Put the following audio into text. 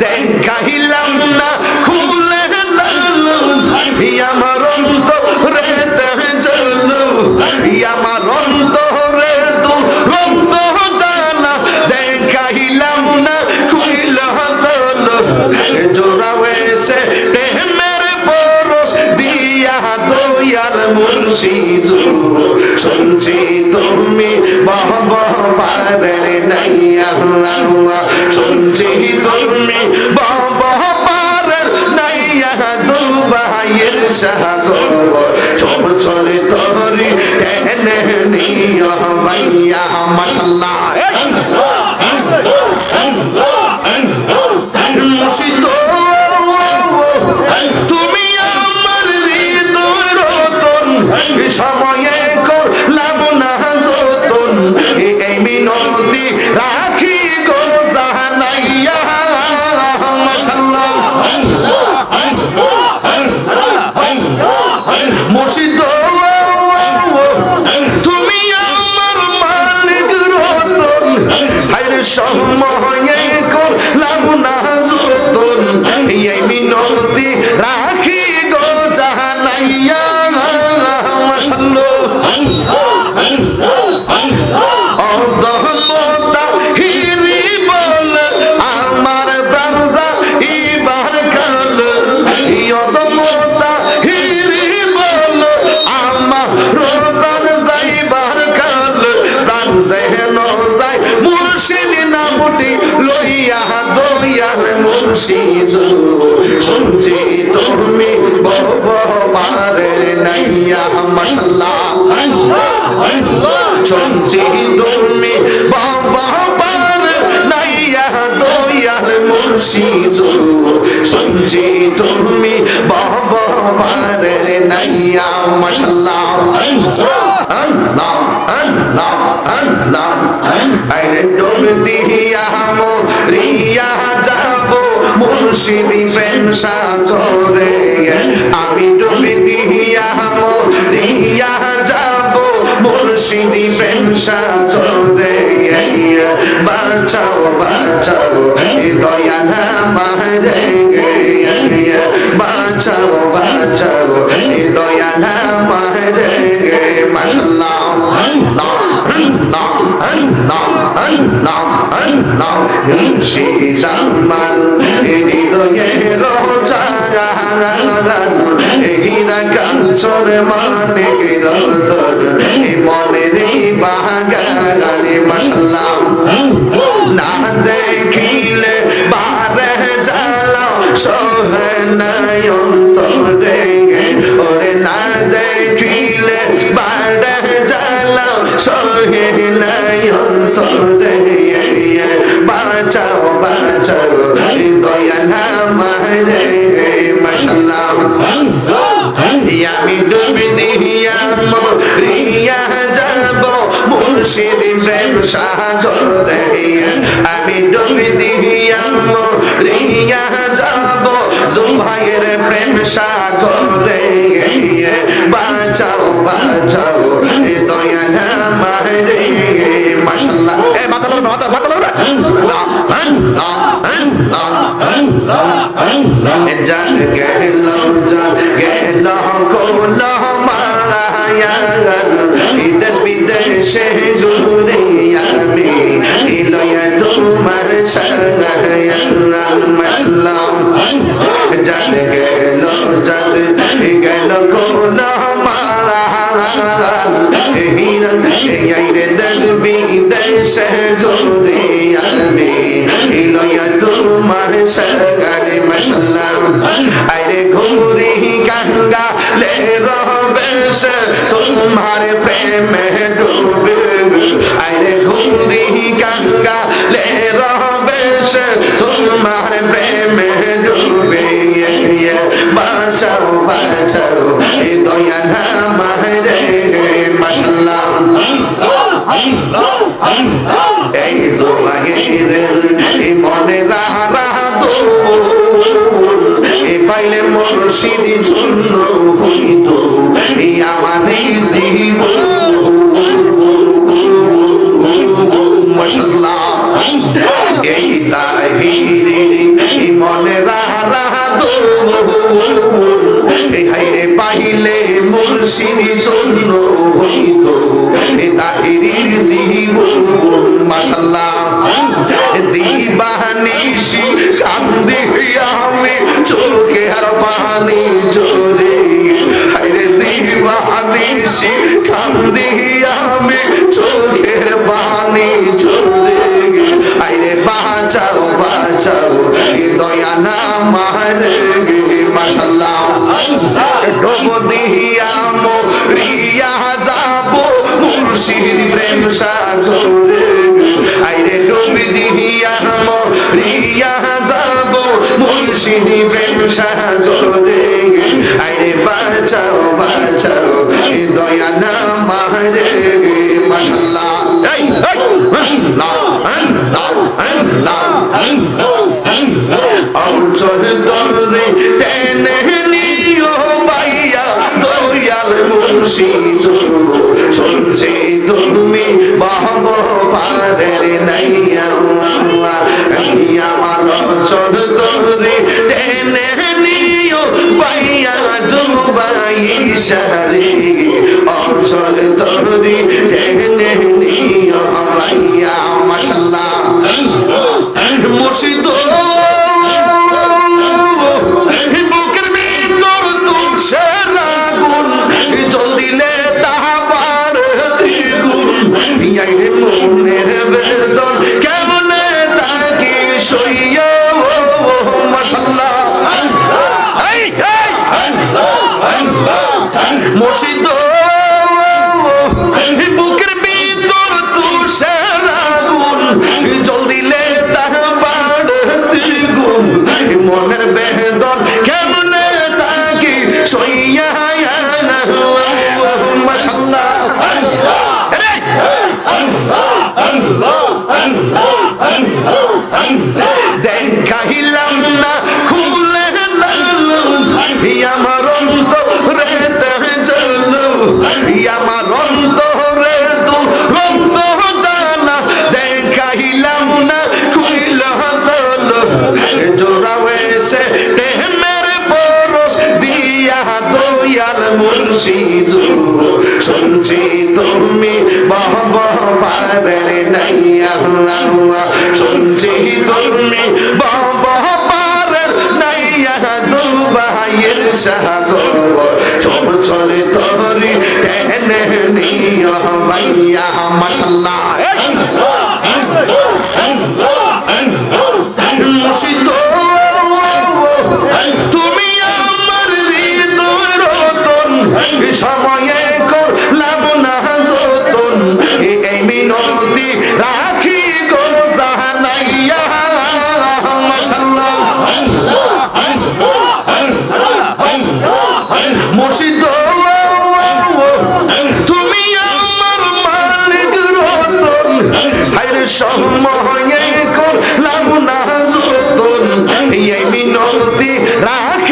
দেখাইলাম না খুলে দালু আমার অন্তরে চলু আমার অন্তরে তো রক্ত জ্বালা দেখাইলাম না খুইলা দালু জোড়া এসে প্রেমের পরশ দিয়া দয়াল মুর্শিদ শুনছি তুমি বাবার নাইয়া শুনছি তুমি বাবার নাইয়া জুবাইর সাগর চল চলে তোরি টেনে নিয়া মাইয়া মাশাআল্লাহ মুর্শিদ তুমি আমার হৃদয় রতন সময়ে করলাম না যতন এই মিনতি রাখি গো জানাইয়া মাশাআল্লাহ মুর্শিদ তুমি আমার মালিক রতন হায়রে সময়ে করলাম না যতন এই মিনতি রাখি গো জানাইয়া মাশাআল্লাহ অদমতা হিরি বল আমার দরজা ইবার কাল অদমতা হিরি বল আমার দরজা ইবার কাল প্রাণ যেন যায় মুর্শিদ নামটি লইয়া দয়াল মুর্শিদ শুনছি তুমি বাবার নাইয়া মাশাআল্লাহ শুনছি তুমি বাবার নাইয়া দয়াল মুর্শিদ শুনছি তুমি বাবার নাইয়া মাশাআল্লাহ আল্লাহ আল্লাহ আল্লাহ আইরে ডুব দিয়া মরিয়া যাব মুর্শিদি প্রেম সাগরে আমি ডুব দিয়া মরিয়া যাব মুর্শিদি প্রেম সাগরে বাঁচাও বাঁচাও দয়াল আমারে বাঁচাও বাঁচাও দয়াল আমারে মাশাআল্লাহ আল্লাহ আল্লাহ আল্লাহ আল্লাহ আল্লাহ শীতামান হৃদয়ে রোজাগান হীরা কাঞ্চন মানে রতন মনের বাগানে মাশাআল্লাহ না দেখিলে বারে জ্বালা সহে নাই অন্তরে ওরে না দেখিলে বারে জ্বালা সহে নাই অন্তরে বাঁচাও বাঁচাও দয়াল আমারে মাশাআল্লাহ আমি ডুবে দিয়া মরিয়া যাব মুর্শিদ প্রেম সাগরে আমি ডুবে দিয়া মরিয়া যাব জুভাইয়ের প্রেম সাগরে বাঁচাও বাঁচাও দয়াল আমারে মাশাআল্লাহ এ মাথা লড়বে মাথা মাথা লড়বে জাগ গেল কোল মায়া দেশ বিদেশে ঘুরে আমি লয়া তোমার সায়া মাশাআল্লাহ জাগ গেল কোল মায়া দেশ বিদেশে ঘুরে আমি লয়া তোমার সায়া মাশাআল্লাহ আইরে ঘুরি গঙ্গা ले रबेश तुम्हारे प्रेम में डूबे अरे घूरी गंगा ले रबेश तुम्हारे प्रेम में डूबे बचाओ बचाओ दयाल हमारे माशाल्लाह এই জোয়াগের মনে রাহা তো পাইলে মুর্শিদি জন্য হইত আমার জীবন মাশাআল্লাহ এই তাই তাহিরি মনে রাহা দো হাইরে পাইলে মুর্শিদ শূন্য হইত তাহিরির জীবন মাশাআল্লাহ দিবানিশি কান্দে আমি চোখে আর পানি ঝরে হাইরে দিবানিশি কান্দে আমি চোখের পানি ঝরে হাইরে বাঁচাও বাঁচাও দয়ালা মারে মাশাআল্লাহ ডোব দিয়া মরিয়া যাব মুর্শিদ প্রেম সাগরে আইরে ডোব দিয়া মরিয়া যাব মুর্শিদ প্রেম সাগরে আইরে বাঁচাও বাঁচাও দয়ালা মারে মাশাআল্লাহ এই আল্লাহ আল্লাহ আল্লাহ অঞ্চল দরে টেনে নিও বাইয়া দয়াল মুর্শিদ শুনছি তুমি বাহব পারের নাইয়া আমার অঞ্চল দরে টেনে নিও বাইয়া জুবাই সারে অঞ্চল দরে টেনে নিও বাইয়া মাশাআল্লাহ মুর্শিদ বুকের ভিতর তুষের আগুন জল দিলে তাহা বাড়ে দ্বিগুণ আইরে মনের বেদন কেমনে তাকে সইয়া মাশাআল্লাহ এই মুর্শিদ বুকের ভিতর তুষের আগুন জল দিলে তাহা বাড়ে দ্বিগুণ মনের বেদন কেমনে তাকে সইয়া মাশাআল্লাহ দেখাইলাম না খুলে আমার অন্তরে চলো আমার অন্তরে তো রক্ত জ্বালা দেখাইলাম না খুইলা তোলো জোড়াও এসে প্রেমের পরশ দিয়া দয়াল মুর্শিদ শুনছি তুমি বাহব পারের নাইয়া শুনছি তুমি বাহব পারের নাইয়া জুবাইর সাগর সব চলে তরি টেনে নিয়া বাইয়া মাশাআল্লাহ মুর্শিদ তুমি আমার হৃদয় রতন সময়ে করলাম না যতন এই মিনতি রাখি গো জানাইয়া মাশাআল্লাহ মুর্শিদ তুমি আমার মালিক রতন হায়রে সময়ে করলাম না যতন এই মিনতি রাখি